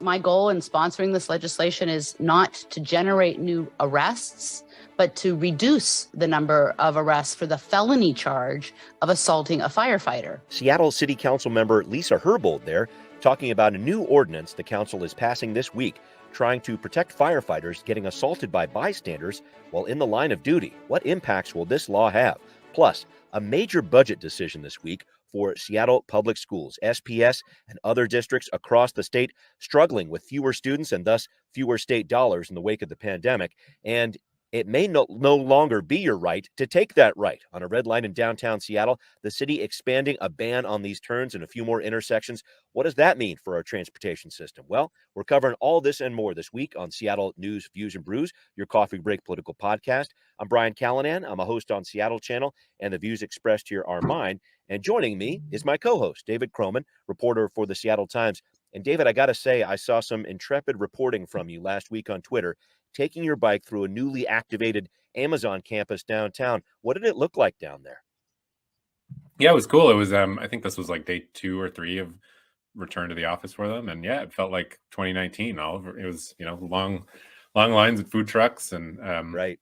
My goal in sponsoring this legislation is not to generate new arrests, but to reduce the number of arrests for the felony charge of assaulting a firefighter. Seattle City Council member Lisa Herbold there talking about a new ordinance the council is passing this week, trying to protect firefighters getting assaulted by bystanders while in the line of duty. What impacts will this law have? Plus, a major budget decision this week for Seattle Public Schools, SPS, and other districts across the state struggling with fewer students and thus fewer state dollars in the wake of the pandemic. And it may no longer be your right to take that right. On a red light in downtown Seattle, the city expanding a ban on these turns and a few more intersections. What does that mean for our transportation system? Well, we're covering all this and more this week on Seattle News, Views, and Brews, your coffee break political podcast. I'm Brian Callanan. I'm a host on Seattle Channel, and the views expressed here are mine. And joining me is my co-host, David Croman, reporter for the Seattle Times. And David, I got to say, I saw some intrepid reporting from you last week on Twitter, taking your bike through a newly activated Amazon campus downtown. What did it look like down there? Yeah, it was cool. It was, I think this was like day 2 or 3 of return to the office for them. And yeah, it felt like 2019. It was, long lines of food trucks. And right.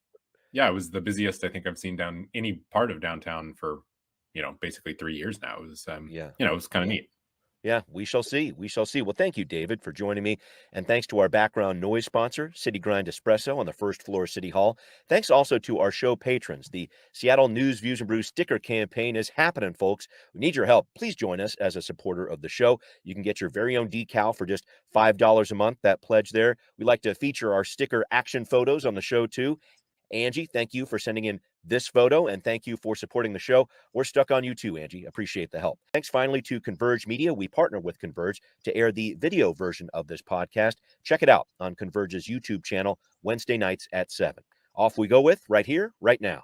Yeah, it was the busiest I think I've seen down any part of downtown for, basically 3 years now. It was, it was kind of neat. Yeah, we shall see. We shall see. Well, thank you, David, for joining me. And thanks to our background noise sponsor, City Grind Espresso on the first floor of City Hall. Thanks also to our show patrons. The Seattle News, Views, and Brews sticker campaign is happening, folks. We need your help. Please join us as a supporter of the show. You can get your very own decal for just $5 a month, that pledge there. We like to feature our sticker action photos on the show, too. Angie, thank you for sending in this photo, and thank you for supporting the show. We're stuck on you too, Angie. Appreciate the help. Thanks finally to Converge Media. We partner with Converge to air the video version of this podcast. Check it out on Converge's YouTube channel, Wednesday nights at 7. Off we go with right here, right now.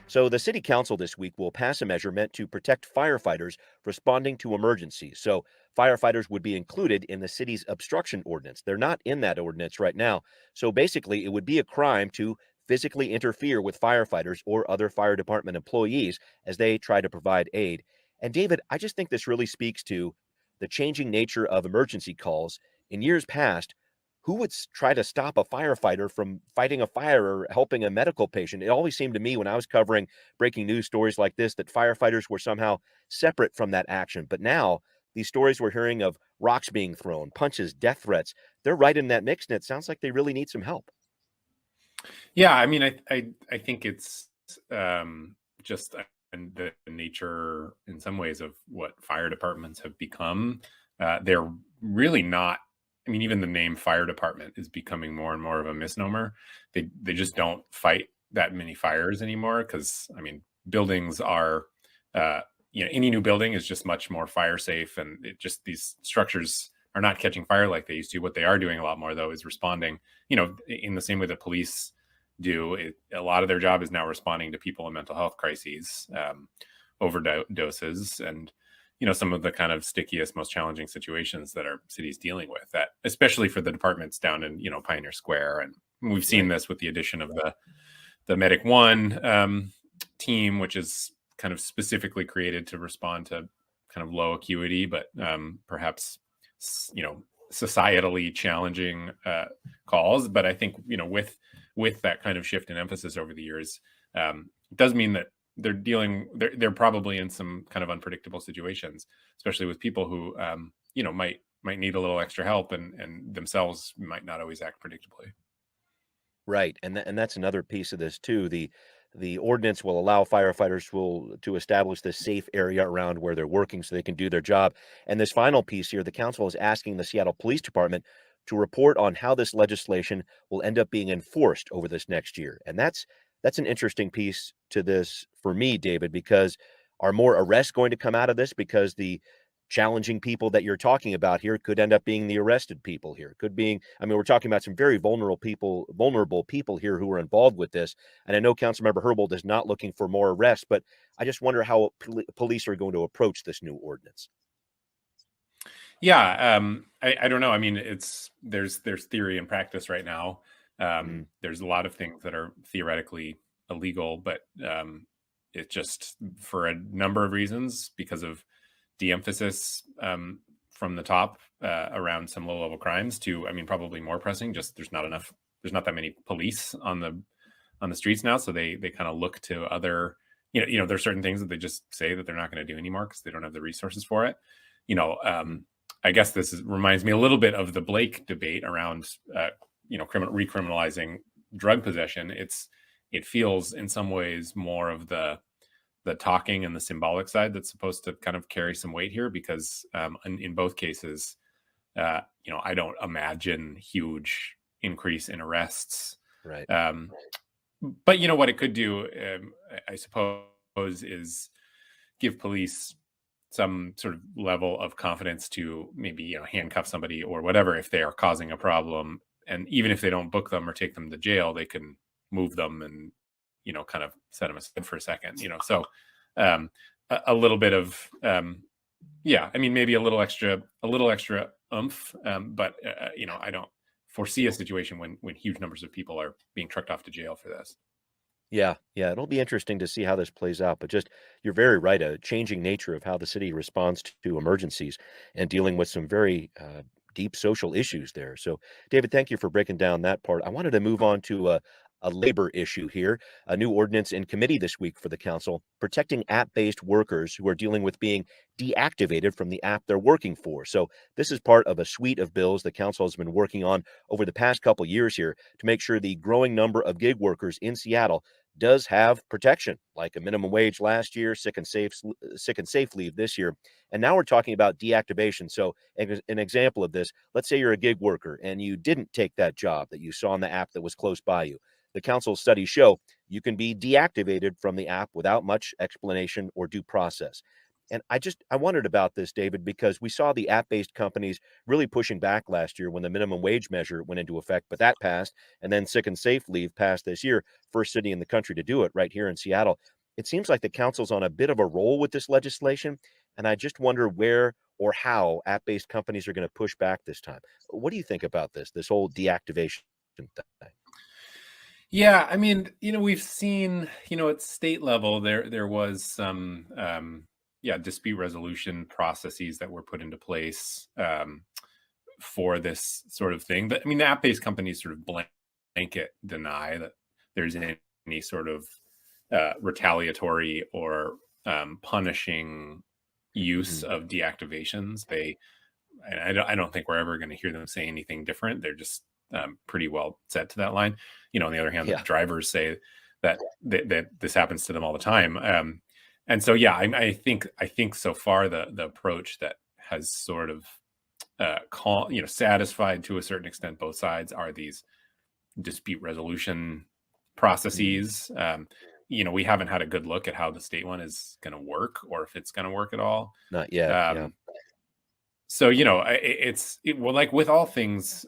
So the City Council this week will pass a measure meant to protect firefighters responding to emergencies. So firefighters would be included in the city's obstruction ordinance. They're not in that ordinance right now. So basically, it would be a crime to physically interfere with firefighters or other fire department employees as they try to provide aid. And David, I just think this really speaks to the changing nature of emergency calls. In years past, who would try to stop a firefighter from fighting a fire or helping a medical patient? It always seemed to me when I was covering breaking news stories like this that firefighters were somehow separate from that action. But now these stories we're hearing of rocks being thrown, punches, death threats, they're right in that mix, and it sounds like they really need some help. Yeah, I mean, I think it's just the nature in some ways of what fire departments have become. They're really not. I mean, even the name fire department is becoming more and more of a misnomer. They just don't fight that many fires anymore because, I mean, buildings are, any new building is just much more fire safe, and these structures are not catching fire like they used to. What they are doing a lot more, though, is responding, in the same way that police do. A lot of their job is now responding to people in mental health crises, overdoses, and some of the kind of stickiest, most challenging situations that our city's dealing with, that especially for the departments down in, Pioneer Square. And we've seen this with the addition of the Medic One team, which is kind of specifically created to respond to kind of low acuity, but perhaps, societally challenging calls. But I think, with that kind of shift in emphasis over the years, it does mean that they're probably in some kind of unpredictable situations, especially with people who might need a little extra help and themselves might not always act predictably. Right, and that's another piece of this too. The ordinance will allow firefighters to establish this safe area around where they're working so they can do their job. And this final piece here, the council is asking the Seattle Police Department to report on how this legislation will end up being enforced over this next year. And that's an interesting piece to this for me, David, because are more arrests going to come out of this? Because the challenging people that you're talking about here could end up being the arrested people here. We're talking about some very vulnerable people here who are involved with this. And I know Councilmember Herbold is not looking for more arrests, but I just wonder how police are going to approach this new ordinance. Yeah, I don't know. I mean, there's theory and practice right now. There's a lot of things that are theoretically illegal, but it just, for a number of reasons, because of de-emphasis from the top around some low-level crimes to, I mean, probably more pressing. Just there's not that many police on the streets now, so they kind of look to other, there's certain things that they just say that they're not going to do anymore because they don't have the resources for it. I guess reminds me a little bit of the Blake debate around recriminalizing drug possession. It feels in some ways more of the talking and the symbolic side that's supposed to kind of carry some weight here, because in both cases, I don't imagine huge increase in arrests. Right. But what it could do, I suppose, is give police some sort of level of confidence to maybe handcuff somebody or whatever if they are causing a problem. And even if they don't book them or take them to jail, they can move them and kind of set them aside for a second. So a little bit of maybe a little extra oomph. But I don't foresee a situation when huge numbers of people are being trucked off to jail for this. Yeah, it'll be interesting to see how this plays out. But just, you're very right, a changing nature of how the city responds to emergencies and dealing with some very deep social issues there. So, David, thank you for breaking down that part. I wanted to move on to a labor issue here. A new ordinance in committee this week for the council protecting app-based workers who are dealing with being deactivated from the app they're working for. So this is part of a suite of bills the council has been working on over the past couple years here to make sure the growing number of gig workers in Seattle does have protection, like a minimum wage last year, sick and safe leave this year. And now we're talking about deactivation. So an example of this, let's say you're a gig worker and you didn't take that job that you saw on the app that was close by you. The council studies show you can be deactivated from the app without much explanation or due process. And I wondered about this, David, because we saw the app-based companies really pushing back last year when the minimum wage measure went into effect, but that passed. And then sick and safe leave passed this year, first city in the country to do it right here in Seattle. It seems like the council's on a bit of a roll with this legislation. And I just wonder where or how app-based companies are going to push back this time. What do you think about this whole deactivation thing? Yeah, I mean, we've seen, at state level, there was some, dispute resolution processes that were put into place for this sort of thing. But I mean, the app-based companies sort of blanket deny that there's any sort of retaliatory or punishing use of deactivations. I don't think we're ever going to hear them say anything different. They're just pretty well set to that line. On the other hand, the drivers say that this happens to them all the time. And so, I think so far the approach that has sort of satisfied to a certain extent both sides are these dispute resolution processes. We haven't had a good look at how the state one is going to work, or if it's going to work at all. Not yet. So, like with all things,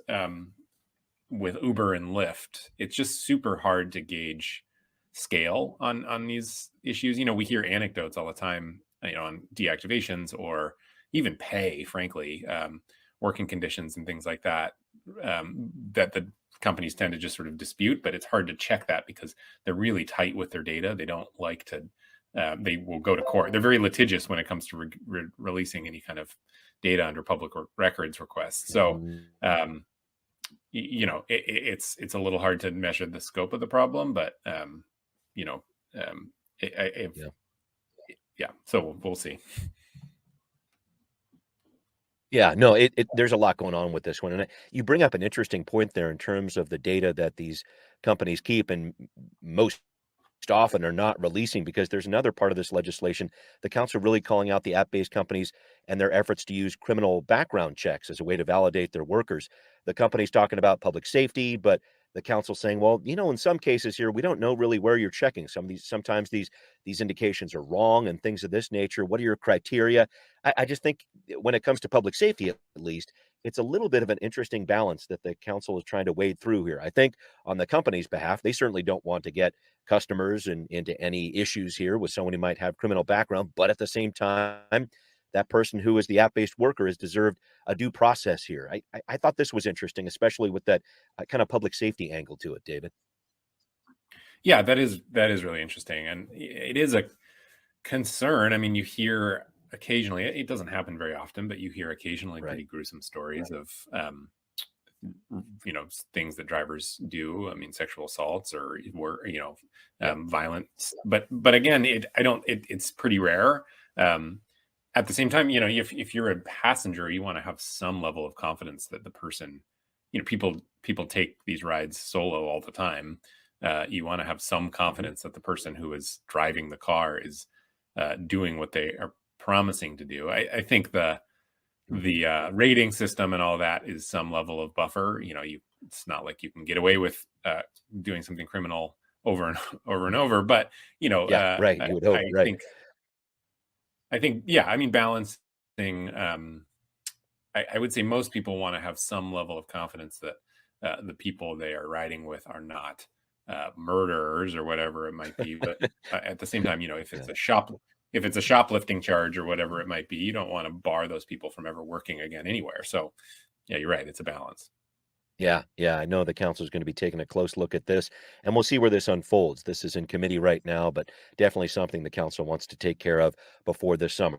with Uber and Lyft, it's just super hard to gauge scale on these issues. We hear anecdotes all the time, on deactivations or even pay, frankly, working conditions and things like that, that the companies tend to just sort of dispute, but it's hard to check that because they're really tight with their data. They don't like to, they will go to court. They're very litigious when it comes to releasing any kind of data under public records requests. So, it's a little hard to measure the scope of the problem, but so we'll see. Yeah, no, there's a lot going on with this one. And you bring up an interesting point there in terms of the data that these companies keep and most often are not releasing, because there's another part of this legislation, the council really calling out the app-based companies and their efforts to use criminal background checks as a way to validate their workers. The company's talking about public safety, but the council saying, well, in some cases here, we don't know really where you're checking. Sometimes these indications are wrong and things of this nature. What are your criteria? I just think when it comes to public safety, at least, it's a little bit of an interesting balance that the council is trying to wade through here. I think on the company's behalf, they certainly don't want to get customers into any issues here with someone who might have criminal background. But at the same time, that person who is the app-based worker has deserved a due process here. I thought this was interesting, especially with that kind of public safety angle to it, David. Yeah, that is really interesting. And it is a concern. I mean, you hear occasionally, it doesn't happen very often, but you hear occasionally Right. pretty gruesome stories of things that drivers do. I mean, sexual assaults or Yep. violence. But again, it's pretty rare. Um, at the same time, if you're a passenger, you want to have some level of confidence that the person, people take these rides solo all the time. You want to have some Mhm. confidence that the person who is driving the car is doing what they are promising to do. I think Mhm. the rating system and all that is some level of buffer. It's not like you can get away with doing something criminal over and over and over. But Yeah, right. You would hope. I Right. think, yeah. I mean, balancing. I would say most people want to have some level of confidence that the people they are riding with are not murderers or whatever it might be. But at the same time, Yeah. if it's a shoplifting charge or whatever it might be, you don't want to bar those people from ever working again anywhere. So yeah, you're right. It's a balance. Yeah, yeah, I know the council is going to be taking a close look at this, and we'll see where this unfolds. This is in committee right now, but definitely something the council wants to take care of before this summer.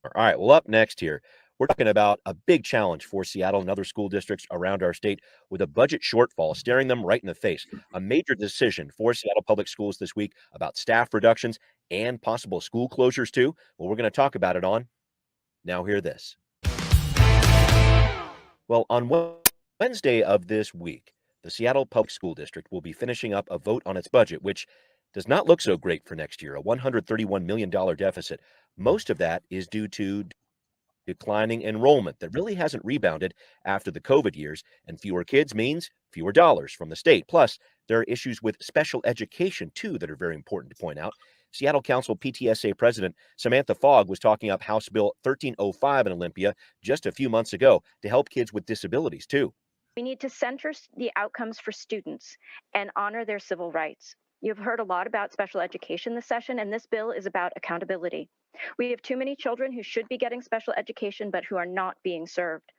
All right, well, up next here, we're talking about a big challenge for Seattle and other school districts around our state with a budget shortfall staring them right in the face. A major decision for Seattle Public Schools this week about staff reductions and possible school closures, too. Well, we're going to talk about it on Now Hear This. Well, on Wednesday of this week, the Seattle Public School District will be finishing up a vote on its budget, which does not look so great for next year, a $131 million deficit. Most of that is due to declining enrollment that really hasn't rebounded after the COVID years, and fewer kids means fewer dollars from the state. Plus, there are issues with special education, too, that are very important to point out. Seattle Council PTSA President Samantha Fogg was talking up House Bill 1305 in Olympia just a few months ago to help kids with disabilities, too. We need to center the outcomes for students and honor their civil rights. You've heard a lot about special education this session, and this bill is about accountability. We have too many children who should be getting special education, but who are not being served.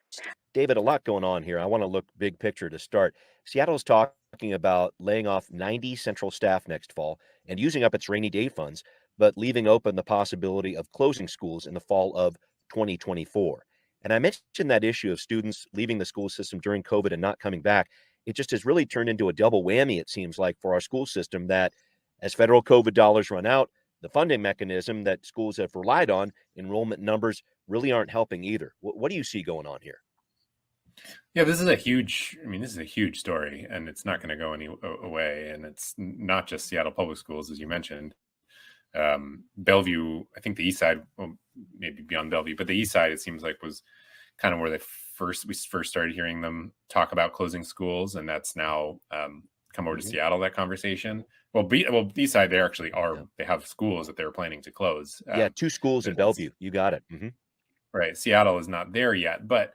David, a lot going on here. I want to look big picture to start. Seattle's talking about laying off 90 central staff next fall and using up its rainy day funds, but leaving open the possibility of closing schools in the fall of 2024. And I mentioned that issue of students leaving the school system during COVID and not coming back. It just has really turned into a double whammy, it seems like, for our school system that as federal COVID dollars run out, the funding mechanism that schools have relied on, enrollment numbers really aren't helping either. What do you see going on here? Yeah, this is a huge. I mean, this is a huge story, and it's not going to go any away. And it's not just Seattle Public Schools, as you mentioned. Bellevue, I think the east side, well, maybe beyond Bellevue, but the east side, it seems like, was kind of where we first started hearing them talk about closing schools, and that's now come over to Mhm. Seattle. That conversation. Well, the east side, they actually are. Yeah. They have schools that they were planning to close. Yeah, 2 schools in But Bellevue. You got it. Mhm. right, Seattle is not there yet, but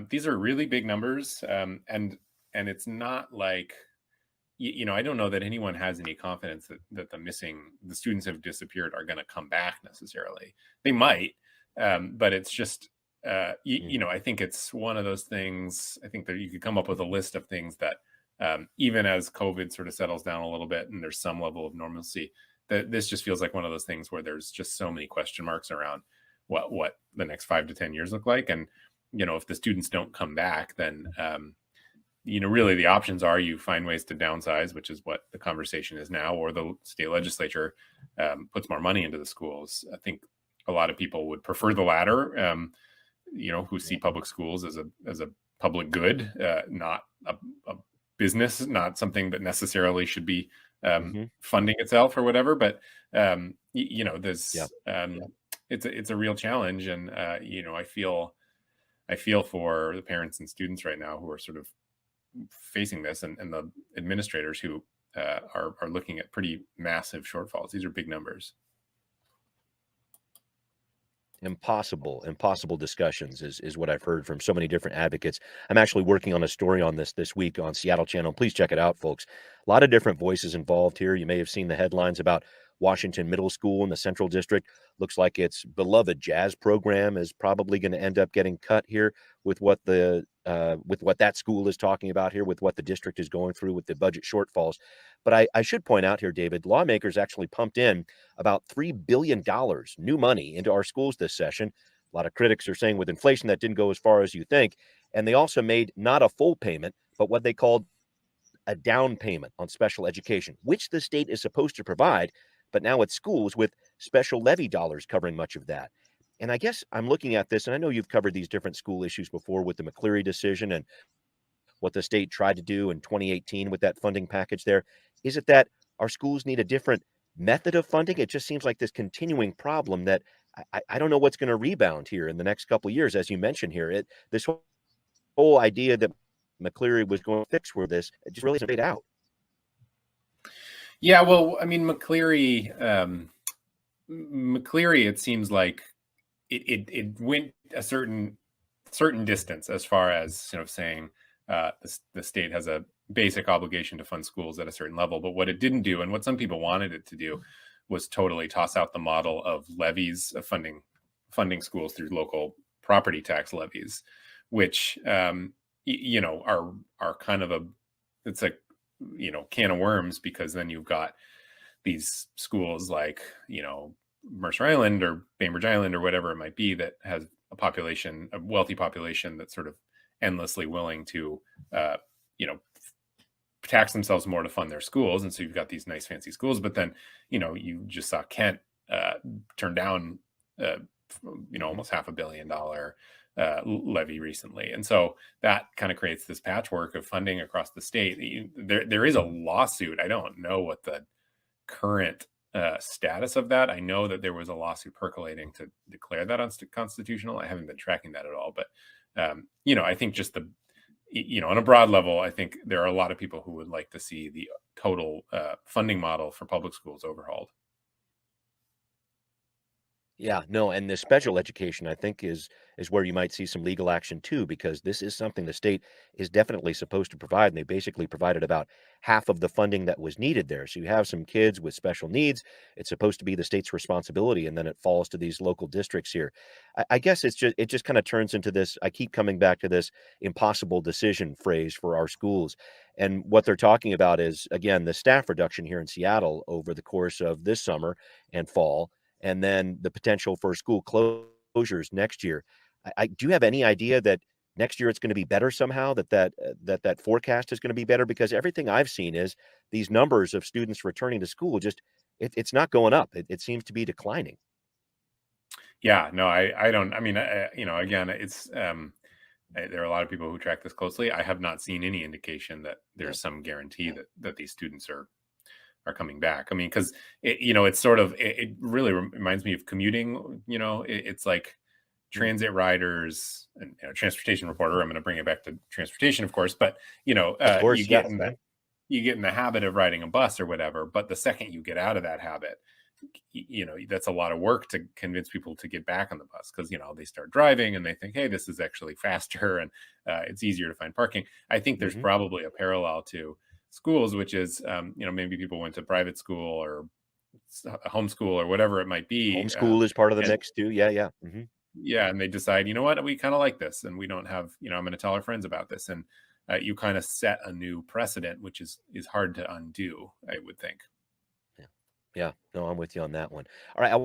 these are really big numbers, and it's not like I don't know that anyone has any confidence that the students have disappeared are going to come back necessarily. They might, but it's just Mm. I think it's one of those things. I think that you could come up with a list of things that even as COVID sort of settles down a little bit and there's some level of normalcy, that this just feels like one of those things where there's just so many question marks around what the next 5 to 10 years look like. And if the students don't come back, then really the options are you find ways to downsize, which is what the conversation is now, or the state legislature puts more money into the schools. I think a lot of people would prefer the latter, who see public schools as a public good, not a business, not something that necessarily should be Mhm. funding itself or whatever. But Yeah. there's it's a real challenge, and I feel for the parents and students right now who are sort of facing this, and the administrators who are looking at pretty massive shortfalls. These are big numbers. Impossible discussions is what I've heard from so many different advocates. I'm actually working on a story on this week on Seattle Channel. Please check it out, folks. A lot of different voices involved here. You may have seen the headlines about Washington Middle School in the Central District. Looks like its beloved jazz program is probably going to end up getting cut here with what that school is talking about here, with what the district is going through with the budget shortfalls. But I should point out here, David, lawmakers actually pumped in about $3 billion new money into our schools this session. A lot of critics are saying with inflation that didn't go as far as you think. And they also made not a full payment, but what they called a down payment on special education, which the state is supposed to provide, but now it's schools with special levy dollars covering much of that. And I guess I'm looking at this, and I know you've covered these different school issues before with the McCleary decision and what the state tried to do in 2018 with that funding package there. Is it that our schools need a different method of funding? It just seems like this continuing problem that I don't know what's going to rebound here in the next couple of years, as you mentioned here. This whole idea that McCleary was going to fix for this, it just really isn't made out. Yeah, well, I mean, McCleary, it seems like it went a certain distance as far as saying the state has a basic obligation to fund schools at a certain level. But what it didn't do, and what some people wanted it to do, was totally toss out the model of levies of funding schools through local property tax levies, which are kind of it's like can of worms, because then you've got these schools like Mercer Island or Bainbridge Island or whatever it might be that has a wealthy population that's sort of endlessly willing to tax themselves more to fund their schools. And so you've got these nice fancy schools, but then you just saw Kent turn down almost $500 million levy recently. And so that kind of creates this patchwork of funding across the state. There is a lawsuit. I don't know what the current status of that. I know that there was a lawsuit percolating to declare that unconstitutional. I haven't been tracking that at all, but I think just on a broad level, I think there are a lot of people who would like to see the total funding model for public schools overhauled. Yeah, no, and the special education, I think, is where you might see some legal action too, because this is something the state is definitely supposed to provide, and they basically provided about half of the funding that was needed there. So you have some kids with special needs. It's supposed to be the state's responsibility, and then it falls to these local districts here. I guess it just kind of turns into this. I keep coming back to this impossible decision phrase for our schools. And what they're talking about is, again, the staff reduction here in Seattle over the course of this summer and fall, and then the potential for school closures next year. Do you have any idea that next year it's going to be better somehow, that forecast is going to be better? Because everything I've seen is these numbers of students returning to school, it's not going up. It seems to be declining. Yeah, no, I don't. I mean, again, it's there are a lot of people who track this closely. I have not seen any indication that there's some guarantee that these students are coming back. I mean, because it's sort of, it really reminds me of commuting. It's like transit riders and transportation reporter. I'm going to bring it back to transportation, of course, but Of course, you get in the habit of riding a bus or whatever. But the second you get out of that habit, that's a lot of work to convince people to get back on the bus, because they start driving and they think, hey, this is actually faster and it's easier to find parking. I think there's probably a parallel to schools, which is maybe people went to private school or homeschool or whatever it might be. Homeschool is part of the mix too. Yeah. Yeah, and they decide, what, we kind of like this, and we don't have, I'm going to tell our friends about this, and you kind of set a new precedent, which is hard to undo, I would think. Yeah, no, I'm with you on that one. All right, I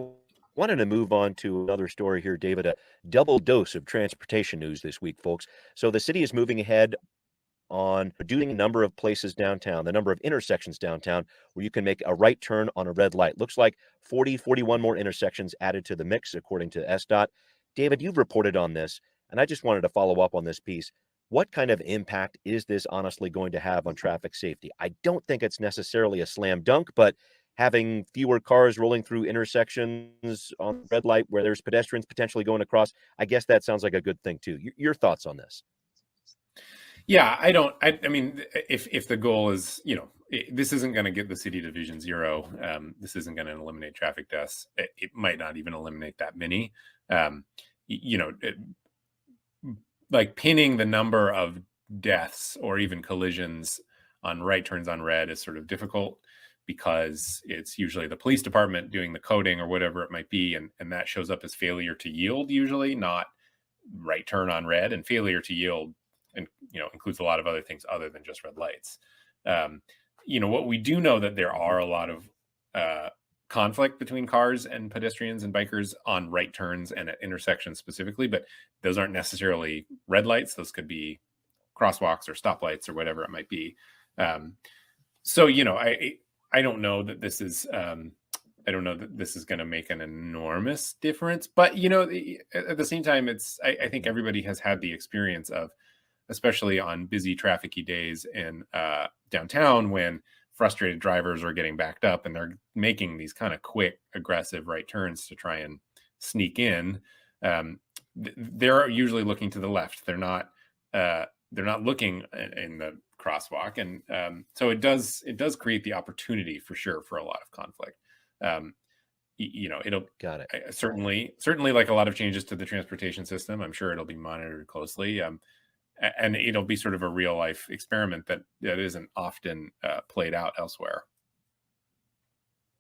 wanted to move on to another story here, David. A double dose of transportation news this week, folks. So the city is moving ahead on reducing the number of places downtown, the number of intersections downtown where you can make a right turn on a red light. Looks like 41 more intersections added to the mix, according to SDOT. David, you've reported on this, and I just wanted to follow up on this piece. What kind of impact is this honestly going to have on traffic safety? I don't think it's necessarily a slam dunk, but having fewer cars rolling through intersections on red light where there's pedestrians potentially going across, I guess that sounds like a good thing too. Your thoughts on this? Yeah, I mean, if the goal is, this isn't going to get the city to Vision Zero. This isn't going to eliminate traffic deaths. It might not even eliminate that many. Like pinning the number of deaths or even collisions on right turns on red is sort of difficult. because it's usually the police department doing the coding or whatever it might be, and that shows up as failure to yield, usually not right turn on red. And failure to yield, and includes a lot of other things other than just red lights. What we do know, that there are a lot of conflict between cars and pedestrians and bikers on right turns and at intersections specifically, but those aren't necessarily red lights. Those could be crosswalks or stoplights or whatever it might be. So I don't know that this is going to make an enormous difference, but at the same time, I think everybody has had the experience of, especially on busy trafficy days in downtown, when frustrated drivers are getting backed up and they're making these kind of quick, aggressive right turns to try and sneak in. They're usually looking to the left. They're not looking in the crosswalk, and so it does create the opportunity for sure for a lot of conflict. It'll Got it. Certainly like a lot of changes to the transportation system, I'm sure it'll be monitored closely. And it'll be sort of a real life experiment that isn't often played out elsewhere.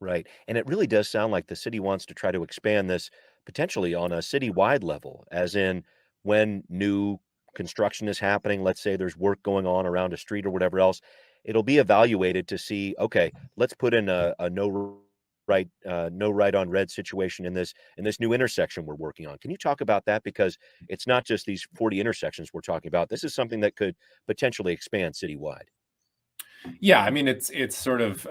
Right. And it really does sound like the city wants to try to expand this potentially on a citywide level, as in when new construction is happening, let's say there's work going on around a street or whatever else, it'll be evaluated to see, okay, let's put in a no right on red situation in this new intersection we're working on. Can you talk about that? Because it's not just these 40 intersections we're talking about. This is something that could potentially expand citywide. Yeah, I mean, it's sort of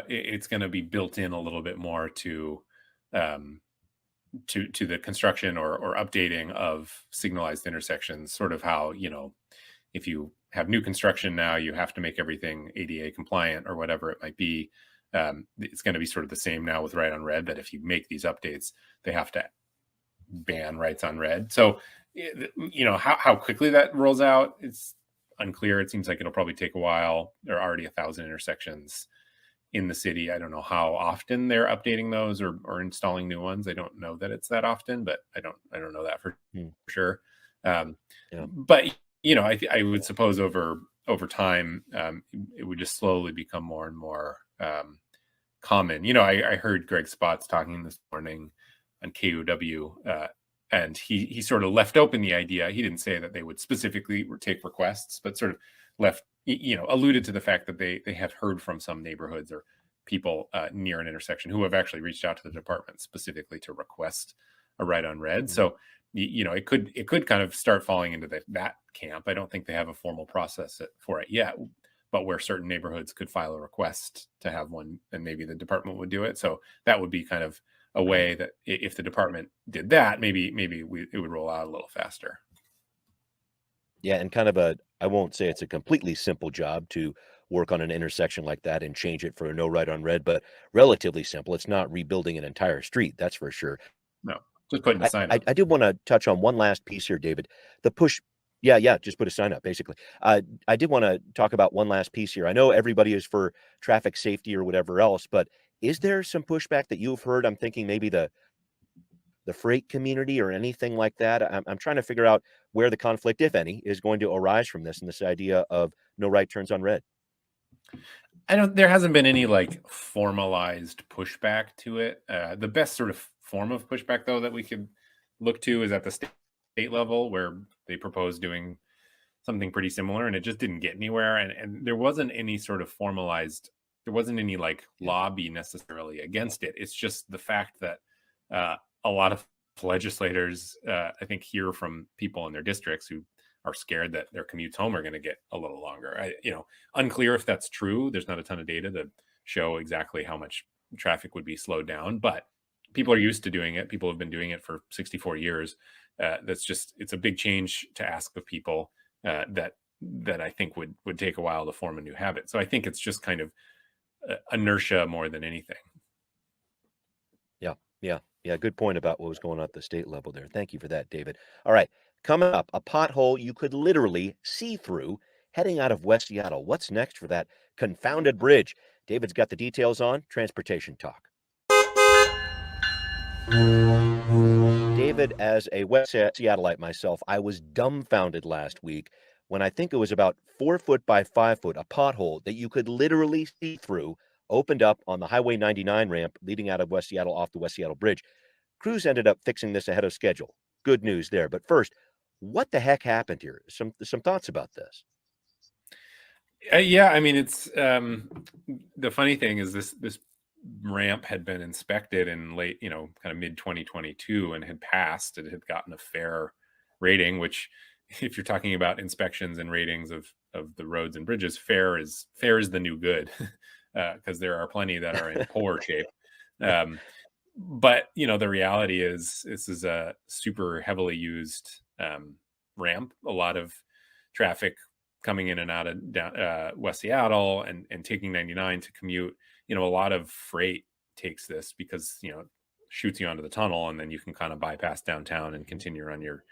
it's going to be built in a little bit more to the construction or updating of signalized intersections. Sort of how, if you have new construction now, you have to make everything ADA compliant or whatever it might be. It's going to be sort of the same now with right on red, that if you make these updates, they have to ban rights on red. So, how quickly that rolls out, it's unclear. It seems like it'll probably take a while. There are already 1,000 intersections in the city. I don't know how often they're updating those or installing new ones. I don't know that it's that often, but I don't know that for sure. Yeah. But I would suppose over time, it would just slowly become more and more common. I heard Greg Spots talking this morning on KUW, and he sort of left open the idea. He didn't say that they would specifically take requests, but sort of alluded to the fact that they have heard from some neighborhoods or people near an intersection who have actually reached out to the department specifically to request a right on red. So it could kind of start falling into that camp. I don't think they have a formal process for it yet, but where certain neighborhoods could file a request to have one, and maybe the department would do it. So that would be kind of a way that if the department did that, maybe it would roll out a little faster. Yeah, and I won't say it's a completely simple job to work on an intersection like that and change it for a no right on red, but relatively simple. It's not rebuilding an entire street, that's for sure. No, just putting a sign up. I did want to touch on one last piece here, David. The push. Yeah, just put a sign up, basically. I did want to talk about one last piece here. I know everybody is for traffic safety or whatever else, but is there some pushback that you've heard? I'm thinking maybe the freight community or anything like that. I'm trying to figure out where the conflict, if any, is going to arise from this and this idea of no right turns on red. There hasn't been any formalized pushback to it. The best sort of form of pushback, though, that we could look to is at the state level, where they proposed doing something pretty similar and it just didn't get anywhere. And there wasn't any sort of formalized, there wasn't any lobby necessarily against it. It's just the fact that a lot of legislators, I think, hear from people in their districts who are scared that their commutes home are going to get a little longer. Unclear if that's true. There's not a ton of data to show exactly how much traffic would be slowed down, but people are used to doing it. People have been doing it for 64 years. It's a big change to ask of people that I think would take a while to form a new habit. So I think it's just kind of inertia more than anything. Yeah. Good point about what was going on at the state level there. Thank you for that, David. All right. Coming up, a pothole you could literally see through heading out of West Seattle. What's next for that confounded bridge? David's got the details on Transportation Talk. David, as a West Seattleite myself, I was dumbfounded last week when I think it was about 4 foot by 5 foot, a pothole that you could literally see through opened up on the Highway 99 ramp leading out of West Seattle off the West Seattle Bridge. Crews ended up fixing this ahead of schedule. Good news there. But first, what the heck happened here? Some thoughts about this. Yeah, I mean, it's the funny thing is this ramp had been inspected in late, kind of mid 2022 and had passed. It had gotten a fair rating, which, if you're talking about inspections and ratings of the roads and bridges, fair is the new good, because there are plenty that are in poor shape. But the reality is this is a super heavily used ramp. A lot of traffic coming in and out of West Seattle and taking 99 to commute. A lot of freight takes this because it shoots you onto the tunnel, and then you can kind of bypass downtown and continue on your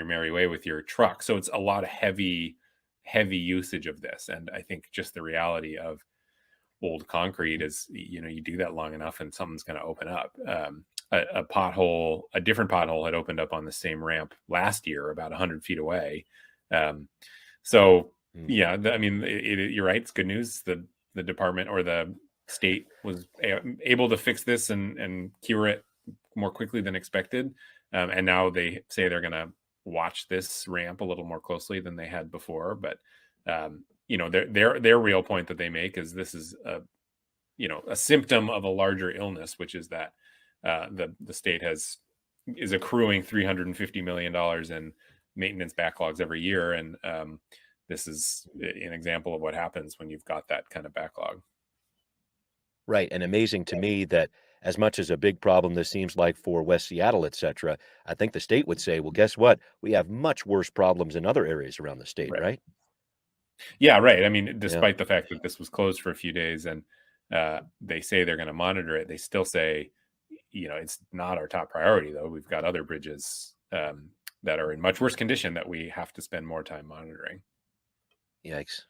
merry way with your truck. So it's a lot of heavy usage of this. And I think just the reality of old concrete is, you do that long enough and something's going to open up. A different pothole had opened up on the same ramp last year, about 100 feet away. So yeah, you're right. It's good news. The department or the state was able to fix this and cure it more quickly than expected. And now they say they're going to watch this ramp a little more closely than they had before. But their real point that they make is this is a symptom of a larger illness, which is that the state is accruing $350 million in maintenance backlogs every year, and this is an example of what happens when you've got that kind of backlog. Right, and amazing to me that as much as a big problem this seems like for West Seattle, et cetera, I think the state would say, well, guess what? We have much worse problems in other areas around the state, right? Yeah, right. I mean, despite the fact that this was closed for a few days and they say they're going to monitor it, they still say, it's not our top priority, though. We've got other bridges that are in much worse condition that we have to spend more time monitoring. Yikes.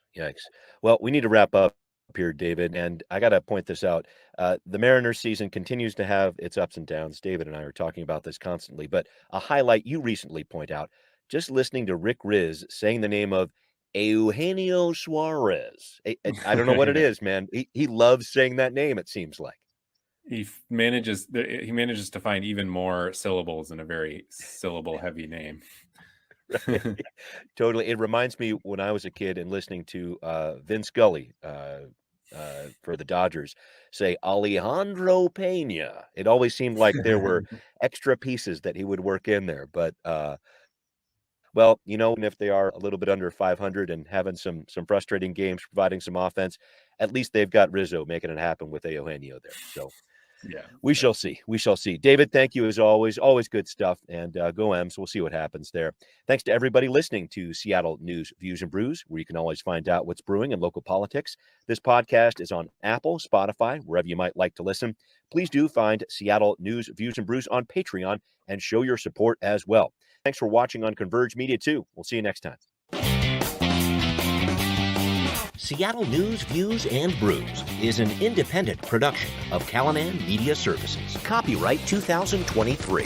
Well, we need to wrap up here, David, and I got to point this out. The Mariners season continues to have its ups and downs. David and I are talking about this constantly, but a highlight you recently point out, just listening to Rick Riz saying the name of Eugenio Suarez. I don't know what it is, man. He loves saying that name, it seems like. He manages to find even more syllables in a very syllable-heavy name. Right. Totally. It reminds me when I was a kid and listening to Vin Scully for the Dodgers say Alejandro Pena. It always seemed like there were extra pieces that he would work in there. But well, and if they are a little bit under 500 and having some frustrating games, providing some offense, at least they've got Rizzo making it happen with Eugenio there. So yeah, we shall see. David, thank you as always. Always good stuff. And go M's. We'll see what happens there. Thanks to everybody listening to Seattle News, Views, and Brews, where you can always find out what's brewing in local politics. This podcast is on Apple, Spotify, wherever you might like to listen. Please do find Seattle News, Views, and Brews on Patreon and show your support as well. Thanks for watching on Converge Media, too. We'll see you next time. Seattle News, Views, and Brews is an independent production of Callanan Media Services. Copyright 2023.